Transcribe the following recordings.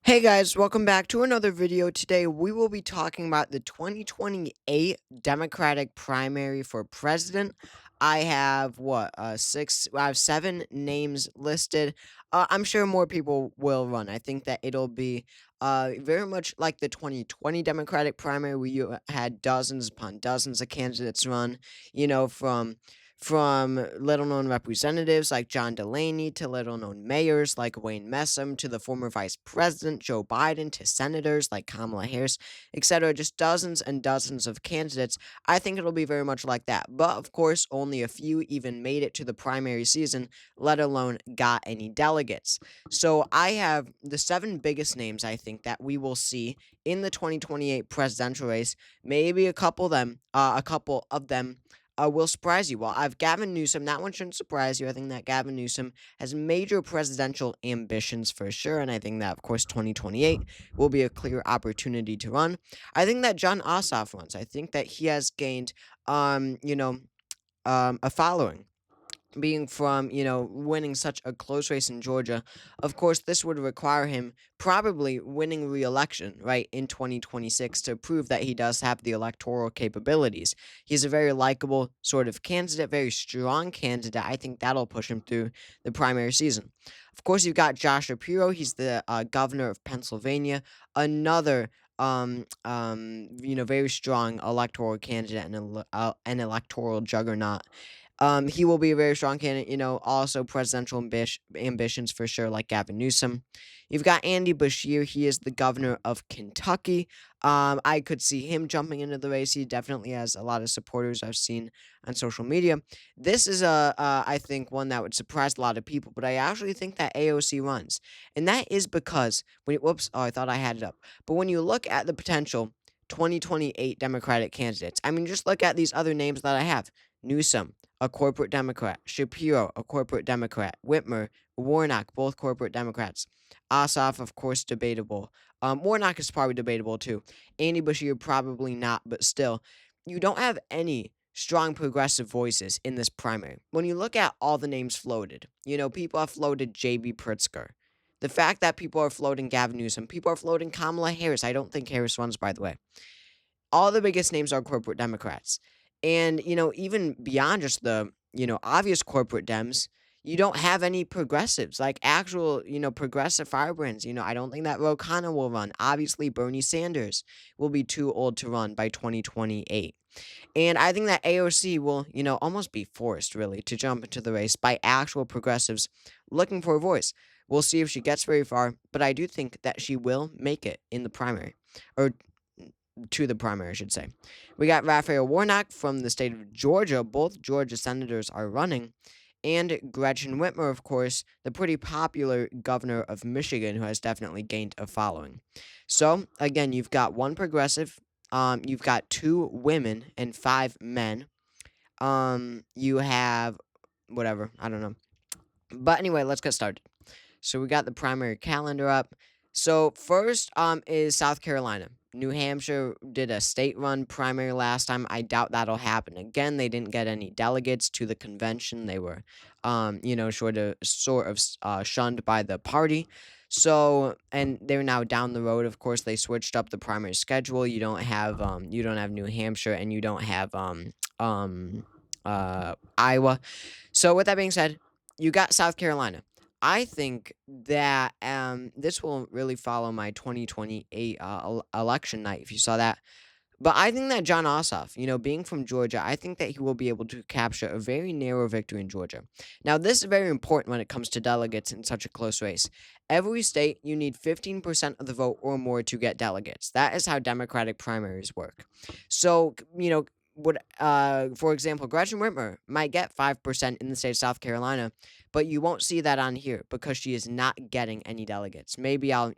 Hey guys, welcome back to another video. Today we will be talking about the 2028 Democratic primary for president. I have I have seven names listed. I'm sure more people will run. I think that it'll be very much like the 2020 Democratic primary where you had dozens upon dozens of candidates run, from little known representatives like John Delaney to little known mayors like Wayne Messam to the former vice president Joe Biden to senators like Kamala Harris, etc. Just dozens and dozens of candidates. I think it'll be very much like that. But of course, only a few even made it to the primary season, let alone got any delegates. So I have the seven biggest names I think that we will see in the 2028 presidential race. Maybe a couple of them will surprise you. Well, I have Gavin Newsom. That one shouldn't surprise you. I think that Gavin Newsom has major presidential ambitions for sure. And I think that, of course, 2028 will be a clear opportunity to run. I think that John Ossoff runs. I think that he has gained, a following being from, winning such a close race in Georgia. Of course, this would require him probably winning re-election, right, in 2026 to prove that he does have the electoral capabilities. He's a very likable sort of candidate, very strong candidate. I think that'll push him through the primary season. Of course, you've got Josh Shapiro. He's the governor of Pennsylvania, another very strong electoral candidate and an electoral juggernaut. He will be a very strong candidate, also presidential ambitions for sure, like Gavin Newsom. You've got Andy Beshear. He is the governor of Kentucky. I could see him jumping into the race. He definitely has a lot of supporters I've seen on social media. This is I think, one that would surprise a lot of people, but I actually think that AOC runs. And that is because, whoops, oh, I thought I had it up. But when you look at the potential 2028 Democratic candidates, I mean, just look at these other names that I have. Newsom, a corporate Democrat. Shapiro, a corporate Democrat. Whitmer, Warnock, both corporate Democrats. Ossoff, of course, debatable. Warnock is probably debatable too. Andy Beshear, probably not, but still, you don't have any strong progressive voices in this primary. When you look at all the names floated, people have floated J.B. Pritzker. The fact that people are floating Gavin Newsom, people are floating Kamala Harris. I don't think Harris runs, by the way. All the biggest names are corporate Democrats. And, even beyond just the, obvious corporate Dems, you don't have any progressives, like actual, progressive firebrands. I don't think that Ro Khanna will run. Obviously, Bernie Sanders will be too old to run by 2028. And I think that AOC will, almost be forced, really, to jump into the race by actual progressives looking for a voice. We'll see if she gets very far, but I do think that she will make it in the primary, or to the primary, I should say. We got Raphael Warnock from the state of Georgia. Both Georgia senators are running. And Gretchen Whitmer, of course, the pretty popular governor of Michigan, who has definitely gained a following. So, again, you've got one progressive, you've got two women and five men. You have whatever, I don't know. But anyway, let's get started. So we got the primary calendar up. So first is South Carolina. New Hampshire did a state-run primary last time. I doubt that'll happen again. They didn't get any delegates to the convention. They were, sort of shunned by the party. So, and they're now down the road. Of course, they switched up the primary schedule. You don't have New Hampshire, and you don't have Iowa. So with that being said, you got South Carolina. I think that this will really follow my 2028 election night, if you saw that. But I think that John Ossoff, being from Georgia, I think that he will be able to capture a very narrow victory in Georgia. Now, this is very important when it comes to delegates in such a close race. Every state, you need 15% of the vote or more to get delegates. That is how Democratic primaries work. So, for example, Gretchen Whitmer might get 5% in the state of South Carolina, but you won't see that on here because she is not getting any delegates. Maybe I'll,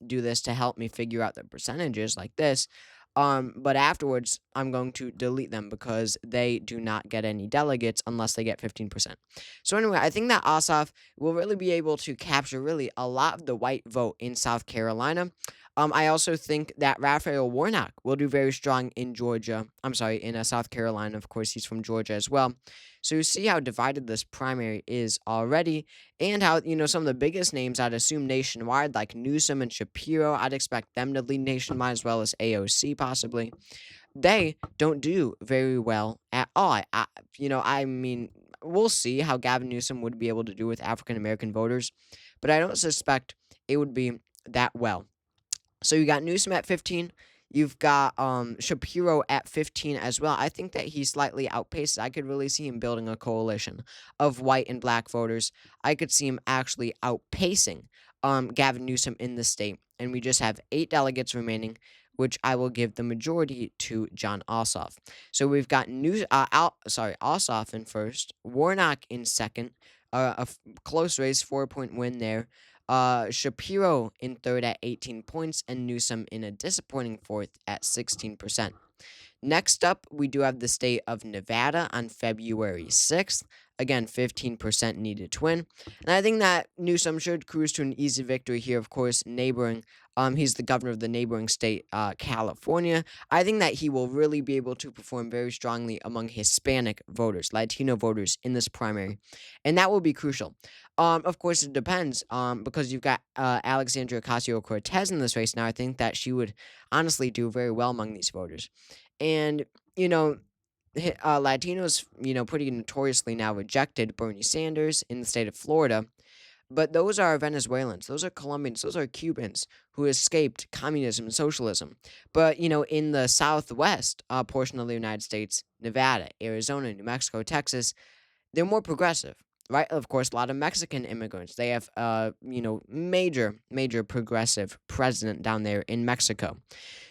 do this to help me figure out the percentages like this. But afterwards, I'm going to delete them because they do not get any delegates unless they get 15%. So anyway, I think that Ossoff will really be able to capture really a lot of the white vote in South Carolina. I also think that Raphael Warnock will do very strong in Georgia. I'm sorry, in South Carolina. Of course, he's from Georgia as well. So you see how divided this primary is already, and how some of the biggest names I'd assume nationwide, like Newsom and Shapiro, I'd expect them to lead nationwide as well as AOC possibly. They don't do very well at all. I mean, we'll see how Gavin Newsom would be able to do with African American voters, but I don't suspect it would be that well. So you got Newsom at 15. You've got Shapiro at 15 as well. I think that he slightly outpaces. I could really see him building a coalition of white and black voters. I could see him actually outpacing Gavin Newsom in the state. And we just have 8 delegates remaining, which I will give the majority to John Ossoff. So we've got Ossoff in first, Warnock in second, close race, 4-point win there. Shapiro in third at 18 points, and Newsom in a disappointing fourth at 16%. Next up, we do have the state of Nevada on February 6th. Again, 15% needed to win. And I think that Newsom should cruise to an easy victory here, of course, neighboring. He's the governor of the neighboring state, California. I think that he will really be able to perform very strongly among Hispanic voters, Latino voters in this primary. And that will be crucial. Of course, it depends, because you've got Alexandria Ocasio-Cortez in this race. Now, I think that she would honestly do very well among these voters. And, Latinos, pretty notoriously now rejected Bernie Sanders in the state of Florida. But those are Venezuelans, those are Colombians, those are Cubans who escaped communism and socialism. But, in the southwest portion of the United States, Nevada, Arizona, New Mexico, Texas, they're more progressive. Right, of course, a lot of Mexican immigrants. They have, major progressive president down there in Mexico.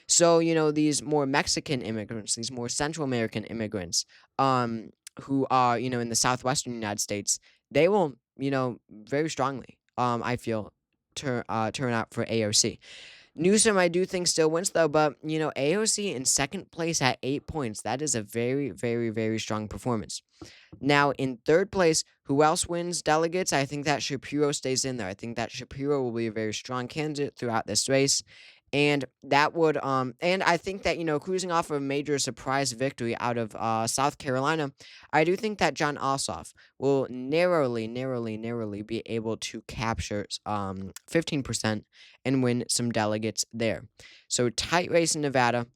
So, these more Mexican immigrants, these more Central American immigrants, who are, in the southwestern United States, they will, very strongly, I feel, turn out for AOC. Newsom, I do think, still wins, though, but, AOC in second place at 8 points. That is a very, very, very strong performance. Now, in third place, who else wins delegates? I think that Shapiro stays in there. I think that Shapiro will be a very strong candidate throughout this race. And that would, and I think that, cruising off of a major surprise victory out of South Carolina, I do think that John Ossoff will narrowly be able to capture 15% and win some delegates there. So tight race in Nevada,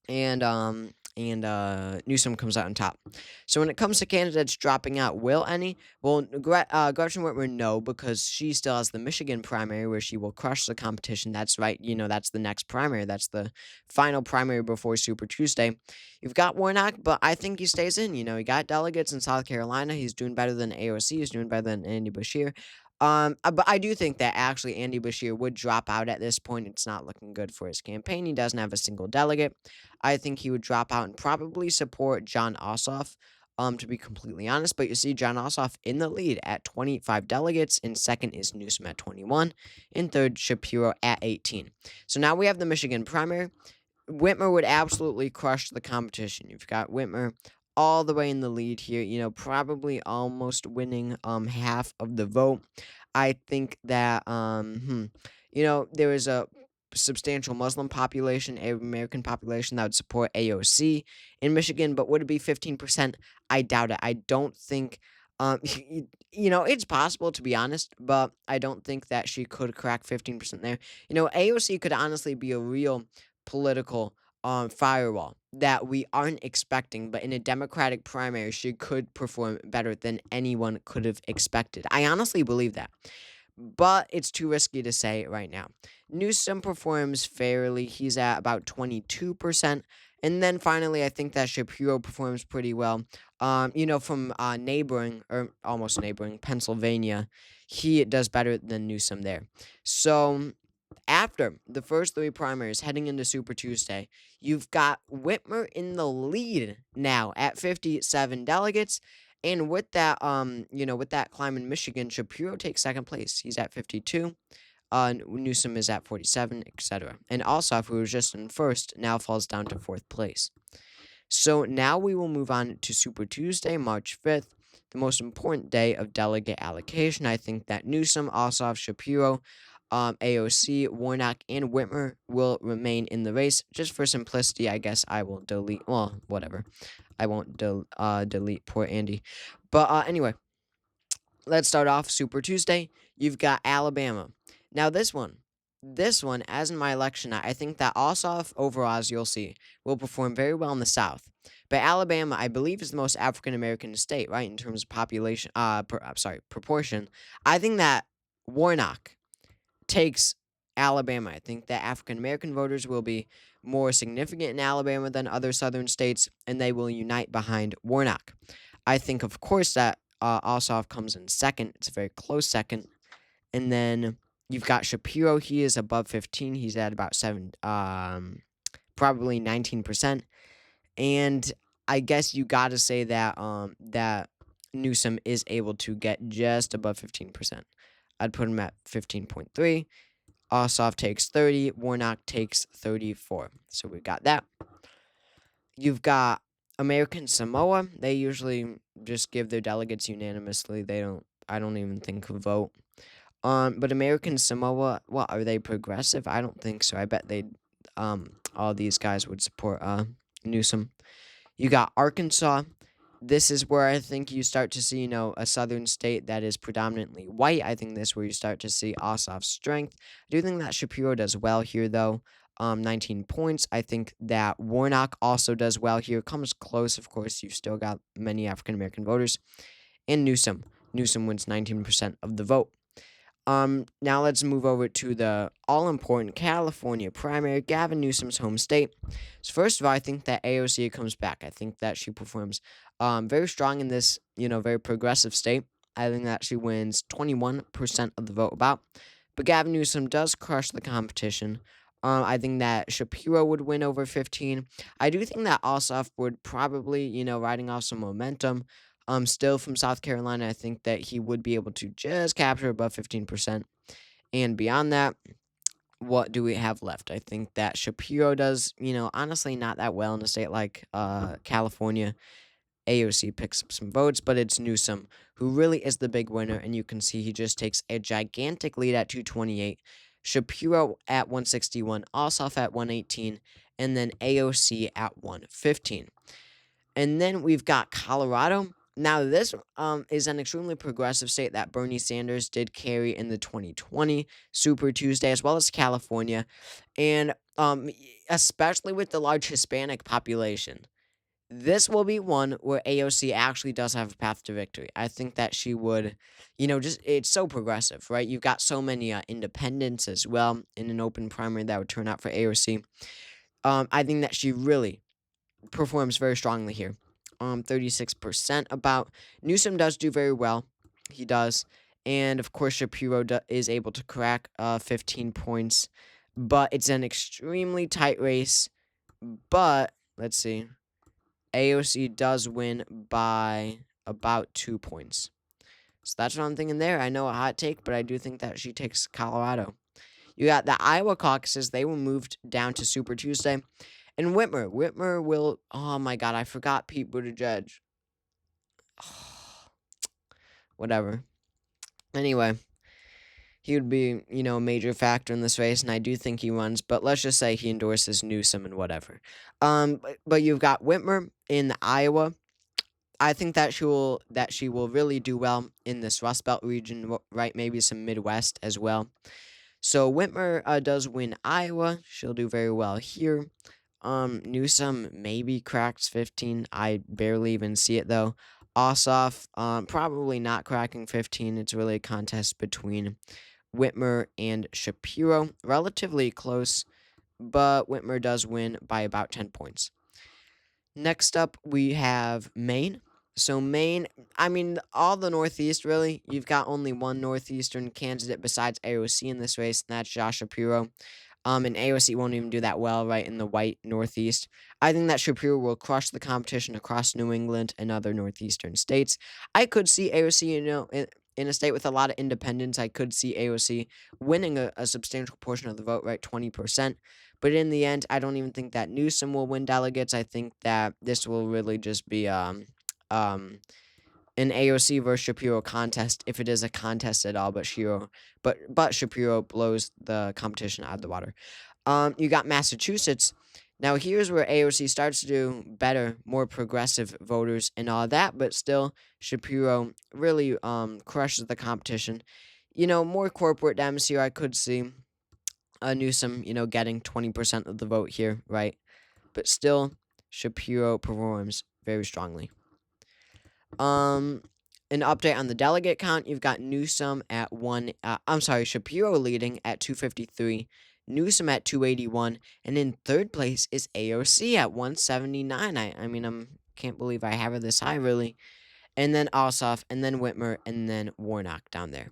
and Newsom comes out on top. So when it comes to candidates dropping out, will any? Well, Gretchen Whitmer, no, because she still has the Michigan primary where she will crush the competition. That's right, that's the next primary. That's the final primary before Super Tuesday. You've got Warnock, but I think he stays in. He got delegates in South Carolina. He's doing better than AOC. He's doing better than Andy Bashir. But I do think that actually Andy Bashir would drop out at this point. It's not looking good for his campaign. He doesn't have a single delegate. I think he would drop out and probably support John Ossoff, to be completely honest. But you see John Ossoff in the lead at 25 delegates. In second is Newsom at 21. In third, Shapiro at 18. So now we have the Michigan primary. Whitmer would absolutely crush the competition. You've got Whitmer all the way in the lead here, probably almost winning half of the vote. I think that there is a substantial Muslim population, Arab American population that would support AOC in Michigan, but would it be 15%? I doubt it. I don't think it's possible, to be honest, but I don't think that she could crack 15% there. AOC could honestly be a real political firewall that we aren't expecting, but in a Democratic primary, she could perform better than anyone could have expected. I honestly believe that, but it's too risky to say right now. Newsom performs fairly. He's at about 22%. And then finally, I think that Shapiro performs pretty well. From neighboring, or almost neighboring, Pennsylvania, he does better than Newsom there. So after the first 3 primaries heading into Super Tuesday, you've got Whitmer in the lead now at 57 delegates. And with that, with that climb in Michigan, Shapiro takes second place. He's at 52. Newsom is at 47, etc. And Ossoff, who was just in first, now falls down to 4th place. So now we will move on to Super Tuesday, March 5th, the most important day of delegate allocation. I think that Newsom, Ossoff, Shapiro, AOC, Warnock, and Whitmer will remain in the race. Just for simplicity, I guess I will delete. Well, whatever. I won't delete poor Andy. But anyway, let's start off Super Tuesday. You've got Alabama. Now this one, as in my election, I think that Ossoff overall, as you'll see, will perform very well in the South. But Alabama, I believe, is the most African American state, right, in terms of population. I'm sorry, proportion. I think that Warnock takes Alabama. I think that African American voters will be more significant in Alabama than other southern states, and they will unite behind Warnock. I think, of course, that Ossoff comes in second. It's a very close second. And then you've got Shapiro. He is above 15. He's at about probably 19%. And I guess you got to say that that Newsom is able to get just above 15%. I'd put him at 15.3. Ossoff takes 30. Warnock takes 34. So we've got that. You've got American Samoa. They usually just give their delegates unanimously. I don't even think vote. But American Samoa, what are they progressive? I don't think so. I bet all these guys would support Newsom. You got Arkansas. This is where I think you start to see, a southern state that is predominantly white. I think this is where you start to see Ossoff's strength. I do think that Shapiro does well here, though. 19 points. I think that Warnock also does well here. Comes close, of course. You've still got many African American voters. And Newsom. Newsom wins 19% of the vote. Now let's move over to the all-important California primary, Gavin Newsom's home state. So first of all, I think that AOC comes back. I think that she performs very strong in this, very progressive state. I think that she wins 21% of the vote about. But Gavin Newsom does crush the competition. I think that Shapiro would win over 15. I do think that Ossoff would probably, riding off some momentum, still from South Carolina, I think that he would be able to just capture above 15%. And beyond that, what do we have left? I think that Shapiro does, honestly not that well in a state like California. AOC picks up some votes, but it's Newsom who really is the big winner, and you can see he just takes a gigantic lead at 228. Shapiro at 161, Ossoff at 118, and then AOC at 115. And then we've got Colorado. Now, this is an extremely progressive state that Bernie Sanders did carry in the 2020 Super Tuesday, as well as California, and especially with the large Hispanic population. This will be one where AOC actually does have a path to victory. I think that she would, it's so progressive, right? You've got so many independents as well in an open primary that would turn out for AOC. I think that she really performs very strongly here. 36% about. Newsom does do very well. He does. And, of course, Shapiro is able to crack 15 points. But it's an extremely tight race. But, let's see. AOC does win by about 2 points. So that's what I'm thinking there. I know a hot take, but I do think that she takes Colorado. You got the Iowa caucuses. They were moved down to Super Tuesday. And Whitmer will... Oh, my God. I forgot Pete Buttigieg. Whatever. Anyway, he would be, a major factor in this race, and I do think he runs. But let's just say he endorses Newsom and whatever. But you've got Whitmer in Iowa. I think that she will really do well in this Rust Belt region, right? Maybe some Midwest as well. So Whitmer does win Iowa. She'll do very well here. Newsom maybe cracks 15. I barely even see it though. Ossoff, probably not cracking 15. It's really a contest between Whitmer and Shapiro. Relatively close, but Whitmer does win by about 10 points. Next up, we have Maine. So Maine, all the Northeast, really. You've got only one Northeastern candidate besides AOC in this race, and that's Josh Shapiro. And AOC won't even do that well, right, in the white Northeast. I think that Shapiro will crush the competition across New England and other Northeastern states. I could see AOC, in a state with a lot of independents, I could see AOC winning a substantial portion of the vote, right, 20%. But in the end, I don't even think that Newsom will win delegates. I think that this will really just be an an AOC versus Shapiro contest, if it is a contest at all, but Shapiro blows the competition out of the water. You got Massachusetts. Now here's where AOC starts to do better, more progressive voters and all that, but still Shapiro really crushes the competition. More corporate Dems here. I could see Newsom, getting 20% of the vote here, right? But still, Shapiro performs very strongly. An update on the delegate count. You've got Newsom at Shapiro leading at 253, Newsom at 281, and in third place is AOC at 179. I can't believe I have her this high, really. And then Ossoff, and then Whitmer, and then Warnock down there.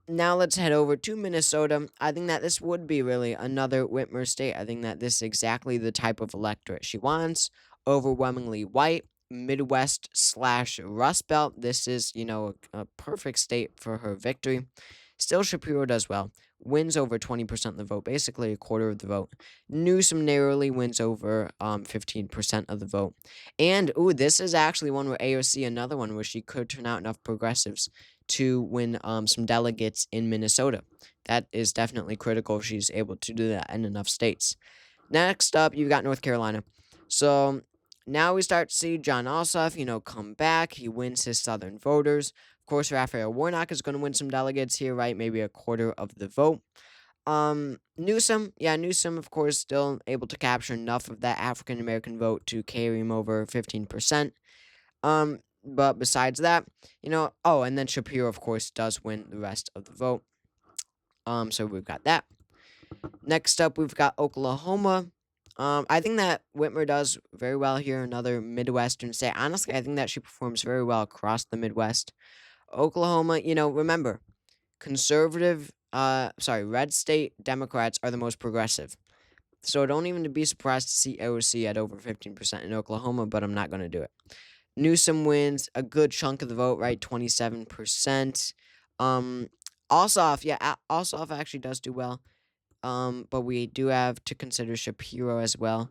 Now let's head over to Minnesota. I think that this would be really another Whitmer state. I think that this is exactly the type of electorate she wants. Overwhelmingly white, Midwest/Rust Belt. This is, a perfect state for her victory. Still, Shapiro does well. Wins over 20% of the vote, basically a quarter of the vote. Newsom narrowly wins over 15% of the vote. And, this is actually one where AOC, another one where she could turn out enough progressives to win some delegates in Minnesota. That is definitely critical if she's able to do that in enough states. Next up, you've got North Carolina. So now we start to see John Ossoff, come back. He wins his southern voters. Of course, Raphael Warnock is going to win some delegates here, right? Maybe a quarter of the vote. Newsom, of course, still able to capture enough of that African American vote to carry him over 15%. But besides that, and then Shapiro, of course, does win the rest of the vote. So we've got that. Next up, we've got Oklahoma. I think that Whitmer does very well here, another Midwestern state. Honestly, I think that she performs very well across the Midwest. Oklahoma, remember, red state Democrats are the most progressive. So don't even be surprised to see AOC at over 15% in Oklahoma, but I'm not going to do it. Newsom wins a good chunk of the vote, right? 27%. Ossoff actually does do well. But we do have to consider Shapiro as well.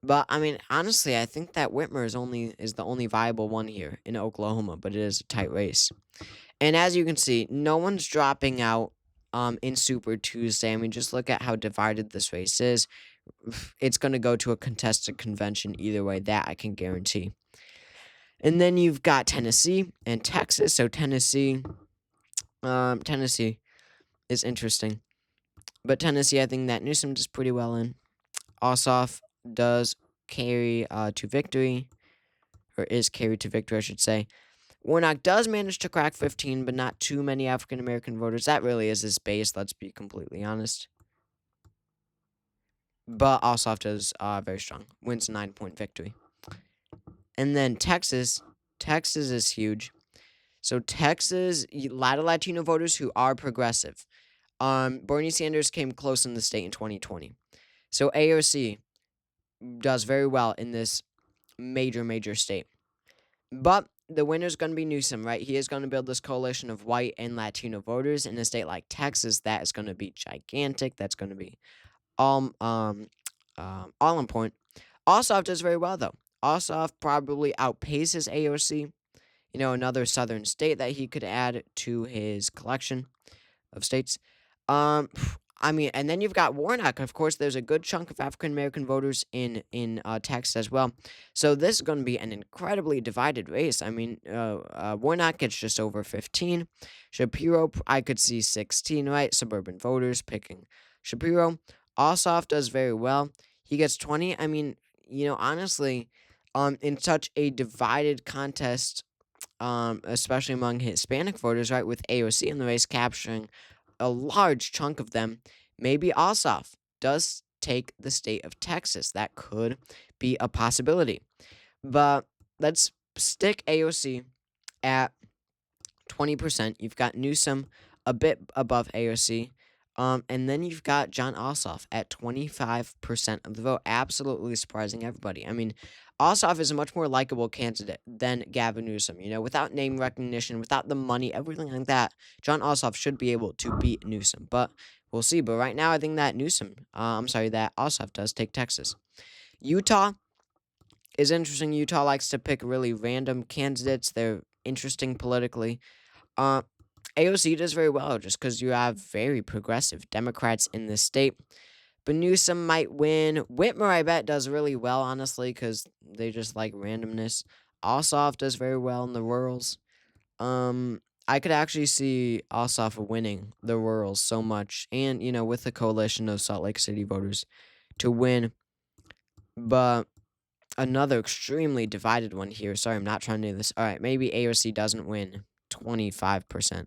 But honestly, I think that Whitmer is the only viable one here in Oklahoma, but it is a tight race. And as you can see, no one's dropping out in Super Tuesday. Just look at how divided this race is. It's going to go to a contested convention either way, that I can guarantee. And then you've got Tennessee and Texas. So Tennessee is interesting. But Tennessee, I think that Newsom does pretty well in. Ossoff does carry to victory, or is carried to victory, I should say. Warnock does manage to crack 15, but not too many African American voters. That really is his base, let's be completely honest. But Ossoff does very strong. Wins a 9-point victory. And then Texas. Texas is huge. So Texas, a lot of Latino voters who are progressive. Bernie Sanders came close in the state in 2020. So AOC does very well in this major state. But the winner's going to be Newsom, right? He is going to build this coalition of white and Latino voters in a state like Texas. That is going to be gigantic. That's going to be all important. Ossoff does very well, though. Ossoff probably outpaces AOC. Another southern state that he could add to his collection of states. And then you've got Warnock. Of course, there's a good chunk of African American voters in Texas as well. So this is going to be an incredibly divided race. Warnock gets just over 15. Shapiro, I could see 16, right? Suburban voters picking Shapiro. Ossoff does very well. He gets 20. Honestly, in such a divided contest, especially among Hispanic voters, right, with AOC in the race capturing a large chunk of them, maybe Ossoff does take the state of Texas. That could be a possibility. But let's stick AOC at 20%. You've got Newsom a bit above AOC. And then you've got John Ossoff at 25% of the vote. Absolutely surprising everybody. Ossoff is a much more likable candidate than Gavin Newsom. Without name recognition, without the money, everything like that, John Ossoff should be able to beat Newsom. But we'll see. But right now, I think that that Ossoff does take Texas. Utah is interesting. Utah likes to pick really random candidates. They're interesting politically. Uh, AOC does very well just because you have very progressive Democrats in this state. But Newsom might win. Whitmer, I bet, does really well, honestly, because they just like randomness. Ossoff does very well in the rurals. I could actually see Ossoff winning the rurals so much, and with the coalition of Salt Lake City voters to win. But another extremely divided one here. Sorry, I'm not trying to do this. All right, maybe AOC doesn't win 25%.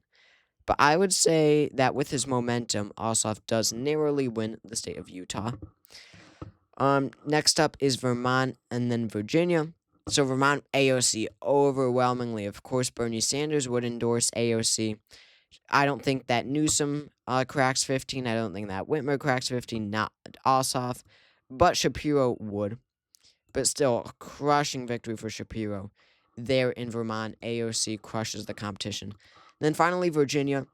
But I would say that with his momentum, Ossoff does narrowly win the state of Utah. Next up is Vermont and then Virginia. So Vermont, AOC overwhelmingly. Of course, Bernie Sanders would endorse AOC. I don't think that Newsom cracks 15. I don't think that Whitmer cracks 15. Not Ossoff, but Shapiro would. But still, a crushing victory for Shapiro. There in Vermont, AOC crushes the competition. And then finally, Virginia.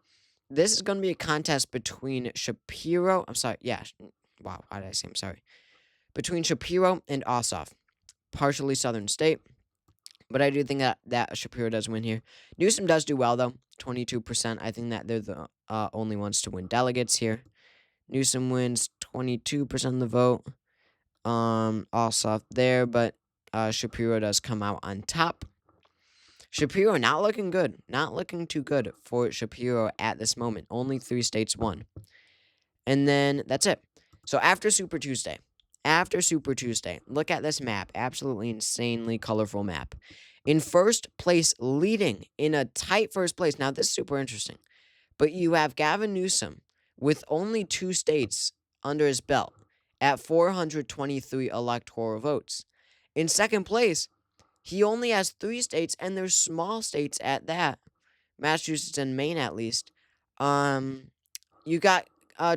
This is going to be a contest between Shapiro. I'm sorry. Yeah. Wow. Why did I say I'm sorry? Between Shapiro and Ossoff. Partially southern state. But I do think that Shapiro does win here. Newsom does do well, though. 22%. I think that they're the only ones to win delegates here. Newsom wins 22% of the vote. Ossoff there, but Shapiro does come out on top. Shapiro not looking good. Not looking too good for Shapiro at this moment. Only 3 states won. And then that's it. So after Super Tuesday, look at this map. Absolutely insanely colorful map. In first place, leading in a tight first place. Now, this is super interesting. But you have Gavin Newsom with only 2 states under his belt at 423 electoral votes. In second place, he only has 3 states, and they're small states at that. Massachusetts and Maine, at least. You got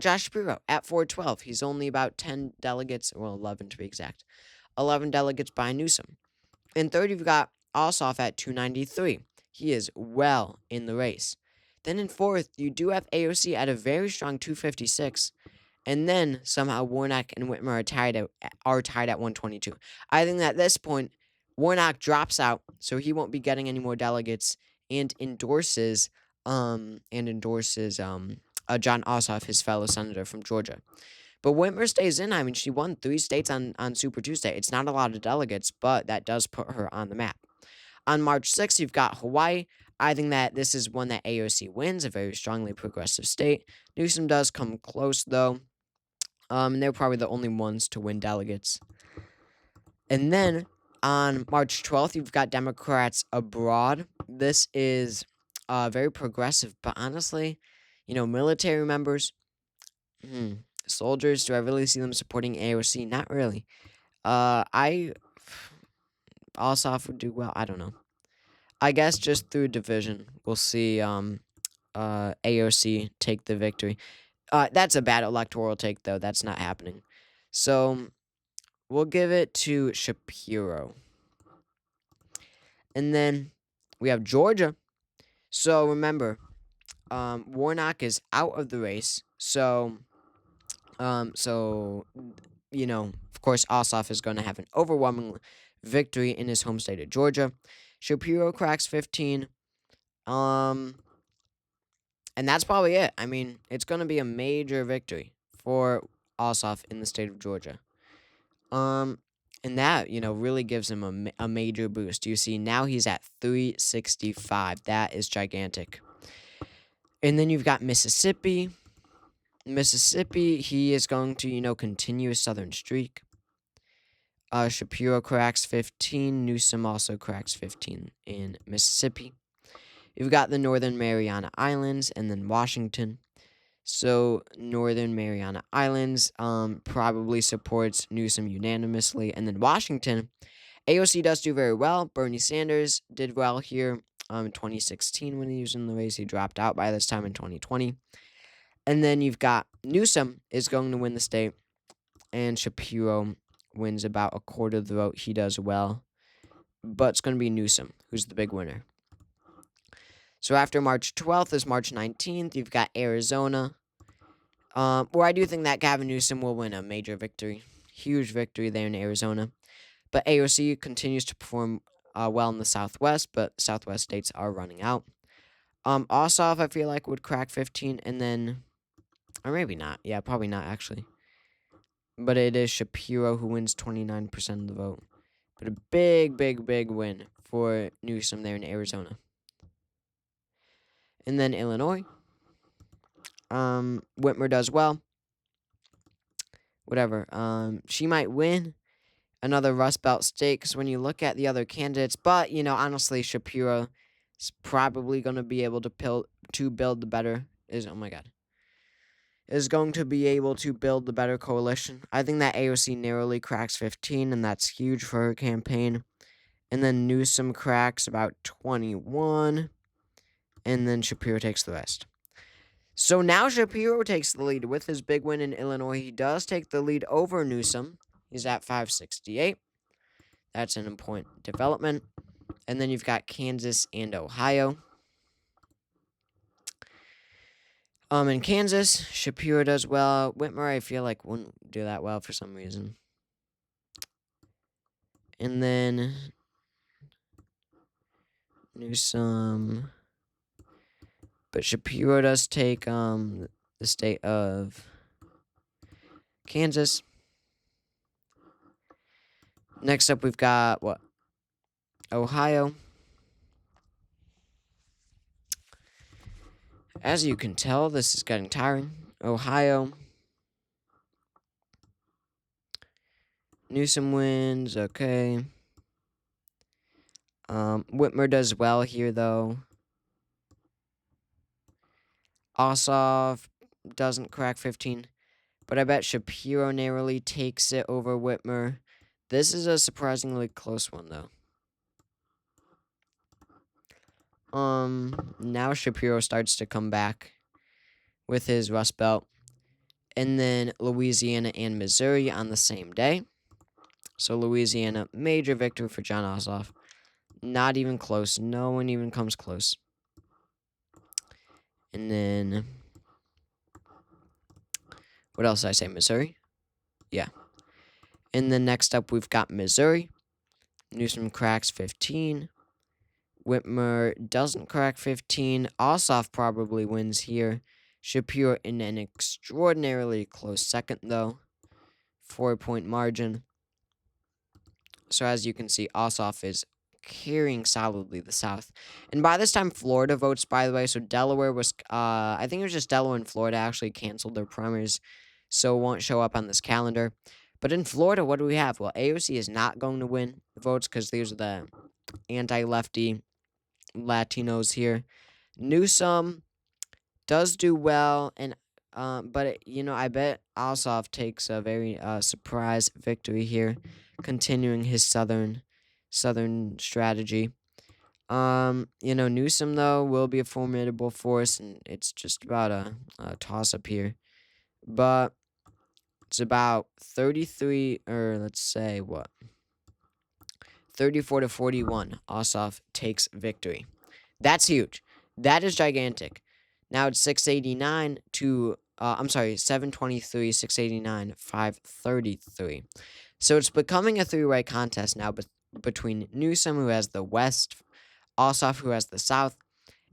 Josh Shapiro at 412. He's only about 10 delegates, well, 11 to be exact. 11 delegates by Newsom. In third, you've got Ossoff at 293. He is well in the race. Then in fourth, you do have AOC at a very strong 256. And then somehow Warnock and Whitmer are tied at 122. I think that at this point, Warnock drops out, so he won't be getting any more delegates, and endorses John Ossoff, his fellow senator from Georgia. But Whitmer stays in. I mean, she won 3 states on Super Tuesday. It's not a lot of delegates, but that does put her on the map. On March 6th, you've got Hawaii. I think that this is one that AOC wins, a very strongly progressive state. Newsom does come close, though. And they're probably the only ones to win delegates. And then on March 12th, you've got Democrats abroad. This is very progressive, but honestly, military members, soldiers, do I really see them supporting AOC? Not really. Ossoff would do well. I don't know. I guess just through division, we'll see AOC take the victory. That's a bad electoral take, though. That's not happening. So we'll give it to Shapiro. And then we have Georgia. So remember, Warnock is out of the race. So of course, Ossoff is going to have an overwhelming victory in his home state of Georgia. Shapiro cracks 15. And that's probably it. I mean, it's going to be a major victory for Ossoff in the state of Georgia. And that, really gives him a major boost. You see, now he's at 365. That is gigantic. And then you've got Mississippi. He is going to, continue his southern streak. Shapiro cracks 15. Newsom also cracks 15 in Mississippi. You've got the Northern Mariana Islands and then Washington. So Northern Mariana Islands probably supports Newsom unanimously. And then Washington, AOC does do very well. Bernie Sanders did well here in 2016 when he was in the race. He dropped out by this time in 2020. And then you've got Newsom is going to win the state. And Shapiro wins about a quarter of the vote. He does well. But it's going to be Newsom who's the big winner. So after March 12th is March 19th. You've got Arizona, where I do think that Gavin Newsom will win a major victory. Huge victory there in Arizona. But AOC continues to perform well in the Southwest, but Southwest states are running out. Ossoff, I feel like, would crack 15, and then, or maybe not. Yeah, probably not, actually. But it is Shapiro who wins 29% of the vote. But a big, big, big win for Newsom there in Arizona. And then Illinois. Whitmer does well. Whatever. She might win another Rust Belt state, because when you look at the other candidates, but, honestly, Shapiro is probably going to be able to build the better, is going to be able to build the better coalition. I think that AOC narrowly cracks 15, and that's huge for her campaign. And then Newsom cracks about 21, and then Shapiro takes the rest. So now Shapiro takes the lead with his big win in Illinois. He does take the lead over Newsom. He's at 568. That's an important development. And then you've got Kansas and Ohio. In Kansas, Shapiro does well. Whitmer, I feel like, wouldn't do that well for some reason. And then Newsom. But Shapiro does take the state of Kansas. Next up, we've got, Ohio. As you can tell, this is getting tiring. Ohio. Newsom wins, okay. Whitmer does well here, though. Ossoff doesn't crack 15. But I bet Shapiro narrowly takes it over Whitmer. This is a surprisingly close one, though. Now Shapiro starts to come back with his Rust Belt. And then Louisiana and Missouri on the same day. So Louisiana, major victory for John Ossoff. Not even close. No one even comes close. And then, what else did I say? Missouri? Yeah. And then next up, we've got Missouri. Newsom cracks 15. Whitmer doesn't crack 15. Ossoff probably wins here. Shapiro in an extraordinarily close second, though. 4-point margin. So as you can see, Ossoff is carrying solidly the South. And by this time, Florida votes, by the way. So Delaware was, I think it was just Delaware and Florida actually canceled their primaries. So it won't show up on this calendar. But in Florida, what do we have? Well, AOC is not going to win the votes because these are the anti-lefty Latinos here. Newsom does do well, and but I bet Ossoff takes a very surprise victory here, continuing his southern strategy. Newsom though will be a formidable force, and it's just about a toss up here, but it's about 33, or let's say 34 to 41. Ossoff takes victory. That's huge. That is gigantic. Now it's 689 to, 723, 689, 533. So it's becoming a three-way contest now between Newsom, who has the West, Ossoff, who has the South,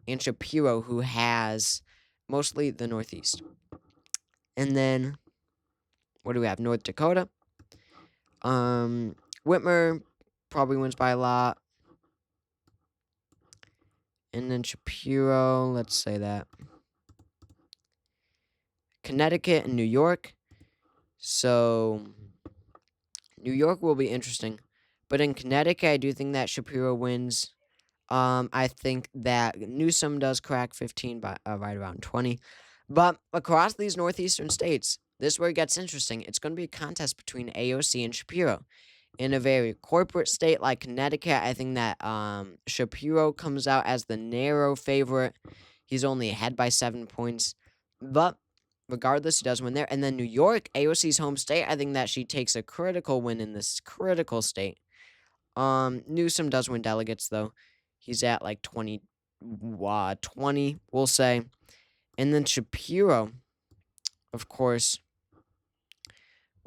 and Shapiro, who has mostly the Northeast. And then, what do we have? North Dakota. Whitmer probably wins by a lot. And then Shapiro, let's say that. Connecticut and New York. So, New York will be interesting. But in Connecticut, I do think that Shapiro wins. I think that Newsom does crack 15 by right around 20. But across these northeastern states, this is where it gets interesting. It's going to be a contest between AOC and Shapiro. In a very corporate state like Connecticut, I think that Shapiro comes out as the narrow favorite. He's only ahead by 7 points. But regardless, he does win there. And then New York, AOC's home state, I think that she takes a critical win in this critical state. Newsom does win delegates, though. He's at like 20, we'll say. And then Shapiro, of course,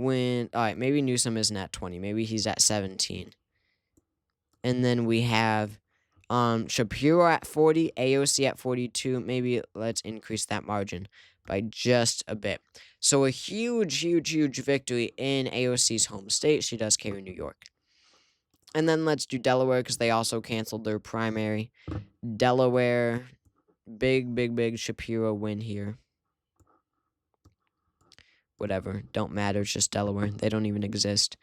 Alright, maybe Newsom isn't at 20. Maybe he's at 17. And then we have Shapiro at 40, AOC at 42. Maybe let's increase that margin by just a bit. So a huge, huge, huge victory in AOC's home state. She does carry New York. And then let's do Delaware because they also canceled their primary. Delaware, big, big, big Shapiro win here. Whatever, don't matter, it's just Delaware. They don't even exist.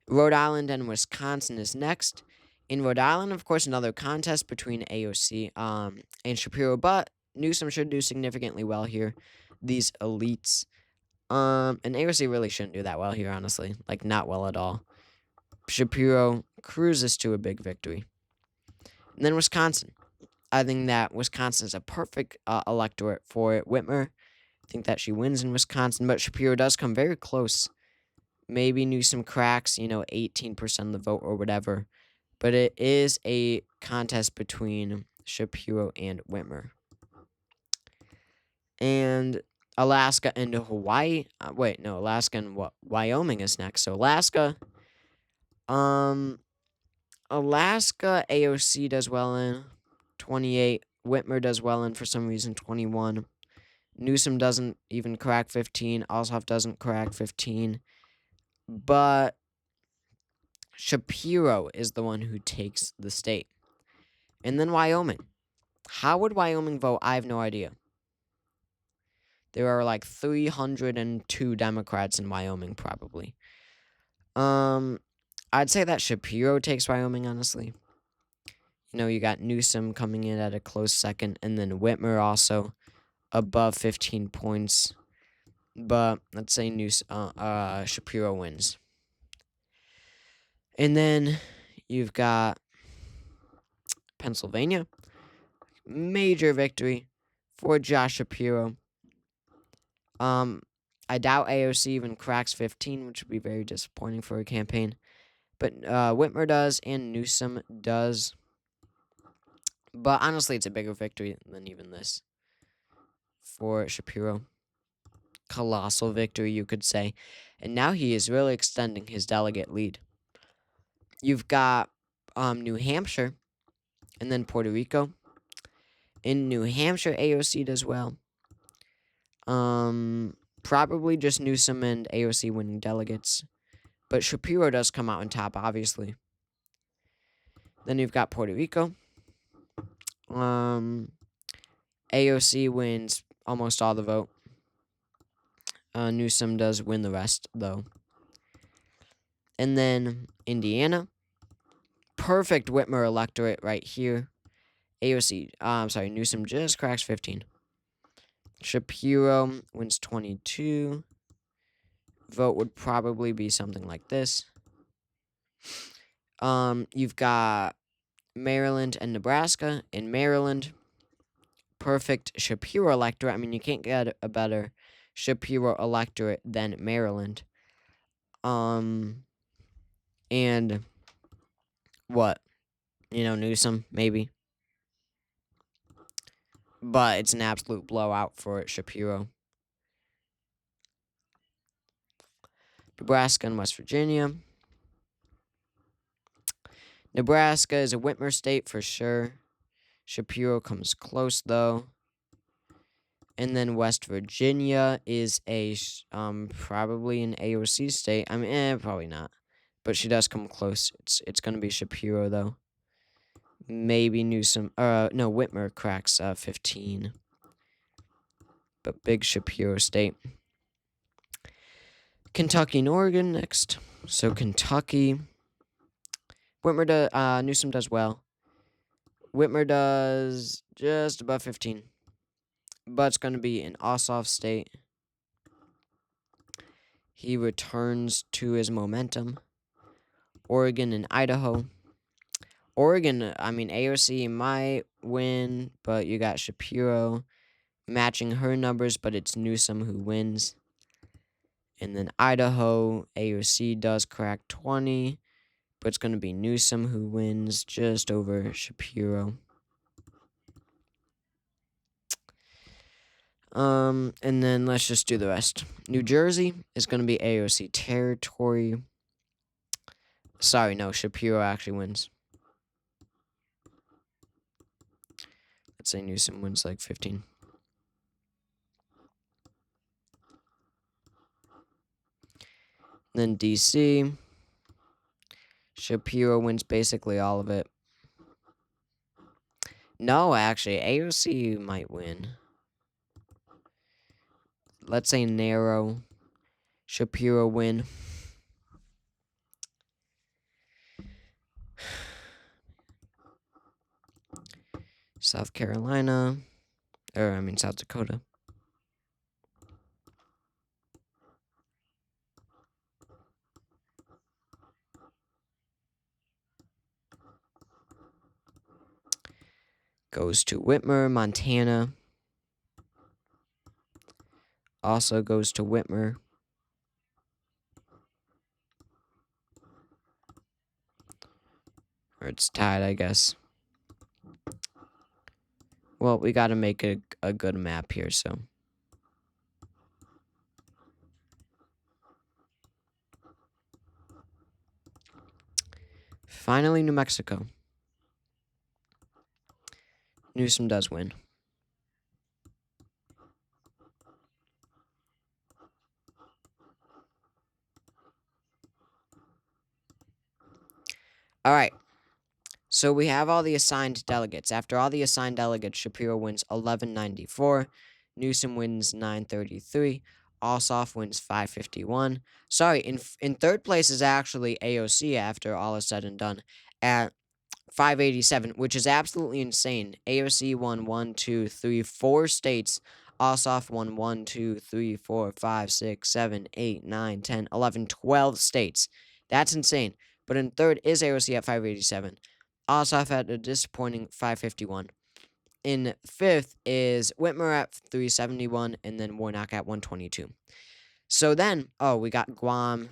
Rhode Island and Wisconsin is next. In Rhode Island, of course, another contest between AOC and Shapiro, but Newsom should do significantly well here. These elites. And AOC really shouldn't do that well here, honestly. Like, not well at all. Shapiro cruises to a big victory. And then Wisconsin. I think that Wisconsin is a perfect electorate for Whitmer. I think that she wins in Wisconsin, but Shapiro does come very close. Maybe Newsom cracks, 18% of the vote or whatever. But it is a contest between Shapiro and Whitmer. And Alaska and Hawaii. Alaska and Wyoming is next. So Alaska. Alaska AOC does well in 28. Whitmer does well in, for some reason, 21. Newsom doesn't even crack 15. Ossoff doesn't crack 15. But Shapiro is the one who takes the state. And then Wyoming. How would Wyoming vote? I have no idea. There are like 302 Democrats in Wyoming, probably. I'd say that Shapiro takes Wyoming, honestly. You got Newsom coming in at a close second, and then Whitmer also above 15 points. But let's say Shapiro wins. And then you've got Pennsylvania. Major victory for Josh Shapiro. I doubt AOC even cracks 15, which would be very disappointing for a campaign. But Whitmer does, and Newsom does. But honestly, it's a bigger victory than even this for Shapiro. Colossal victory, you could say. And now he is really extending his delegate lead. You've got New Hampshire and then Puerto Rico. In New Hampshire, AOC does well. Probably just Newsom and AOC winning delegates. But Shapiro does come out on top, obviously. Then you've got Puerto Rico. AOC wins almost all the vote. Newsom does win the rest, though. And then Indiana. Perfect Whitmer electorate right here. Newsom just cracks 15. Shapiro wins 22. Vote would probably be something like this. You've got Maryland and Nebraska. In Maryland, perfect Shapiro electorate. I mean, you can't get a better Shapiro electorate than Maryland. And what? Newsom, maybe. But it's an absolute blowout for Shapiro. Nebraska and West Virginia. Nebraska is a Whitmer state for sure. Shapiro comes close, though. And then West Virginia is probably an AOC state. I mean, probably not. But she does come close. It's going to be Shapiro, though. Maybe Newsom. Whitmer cracks 15. But big Shapiro state. Kentucky and Oregon next. So Kentucky. Newsom does well. Whitmer does just above 15. But it's going to be an Ossoff state. He returns to his momentum. Oregon and Idaho. Oregon, AOC might win, but you got Shapiro matching her numbers, but it's Newsom who wins. And then Idaho, AOC does crack 20, but it's going to be Newsom who wins just over Shapiro. And then let's just do the rest. New Jersey is going to be AOC territory. Sorry, no, Shapiro actually wins. Let's say Newsom wins like 15. Then DC. Shapiro wins basically all of it. No, actually, AOC might win. Let's say narrow. Shapiro win. South Carolina. South Dakota. Goes to Whitmer. Montana. Also goes to Whitmer. Or it's tied, I guess. Well, we got to make a good map here, so. Finally, New Mexico. Newsom does win. All right. So we have all the assigned delegates. After all the assigned delegates, Shapiro wins 1194. Newsom wins 933. Ossoff wins 551. Sorry, in third place is actually AOC after all is said and done at 587, which is absolutely insane. AOC won 1, 2, 3, 4 states. Ossoff won 1, 2, 3, 4, 5, 6, 7, 8, 9, 10, 11, 12 states. That's insane. But in third is AOC at 587. Ossoff at a disappointing 551. In fifth is Whitmer at 371, and then Warnock at 122. So then, we got Guam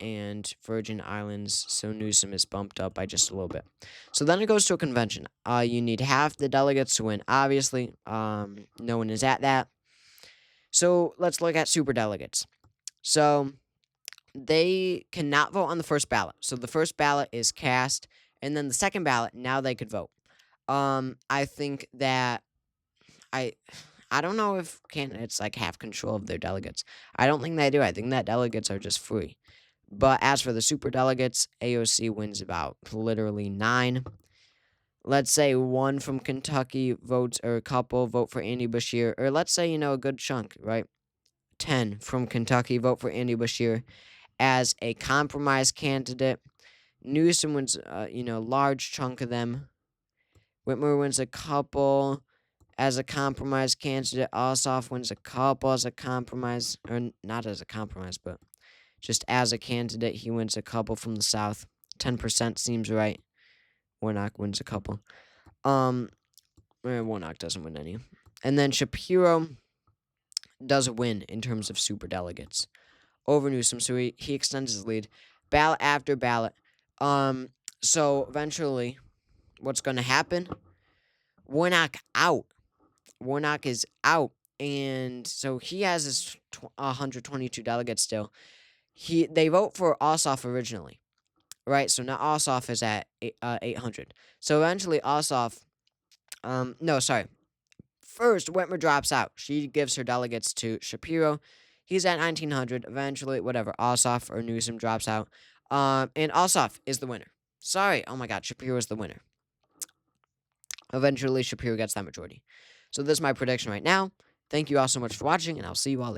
and Virgin Islands, so Newsom is bumped up by just a little bit. So then it goes to a convention. You need half the delegates to win, obviously. No one is at that. So let's look at superdelegates. So they cannot vote on the first ballot. So the first ballot is cast, and then the second ballot, now they could vote. I think that I don't know if candidates have control of their delegates. I don't think they do. I think that delegates are just free. But as for the superdelegates, AOC wins about literally 9. Let's say 1 from Kentucky votes, or a couple vote for Andy Beshear, or let's say, a good chunk, right? 10 from Kentucky vote for Andy Beshear as a compromise candidate. Newsom wins, large chunk of them. Whitmer wins a couple as a compromise candidate. Ossoff wins a couple as a compromise, or not as a compromise, but just as a candidate. He wins a couple from the South. 10% seems right. Warnock wins a couple. Warnock doesn't win any. And then Shapiro does win in terms of superdelegates over Newsom, so he extends his lead. Ballot after ballot. So eventually, what's going to happen? Warnock out. Warnock is out, and so he has his 122 delegates still. They vote for Ossoff originally, right? So now Ossoff is at 800. So eventually Ossoff, First, Whitmer drops out. She gives her delegates to Shapiro. He's at 1900. Eventually, Ossoff or Newsom drops out. And Ossoff is the winner. Sorry. Oh my God, Shapiro is the winner. Eventually, Shapiro gets that majority. So this is my prediction right now. Thank you all so much for watching, and I'll see you all later.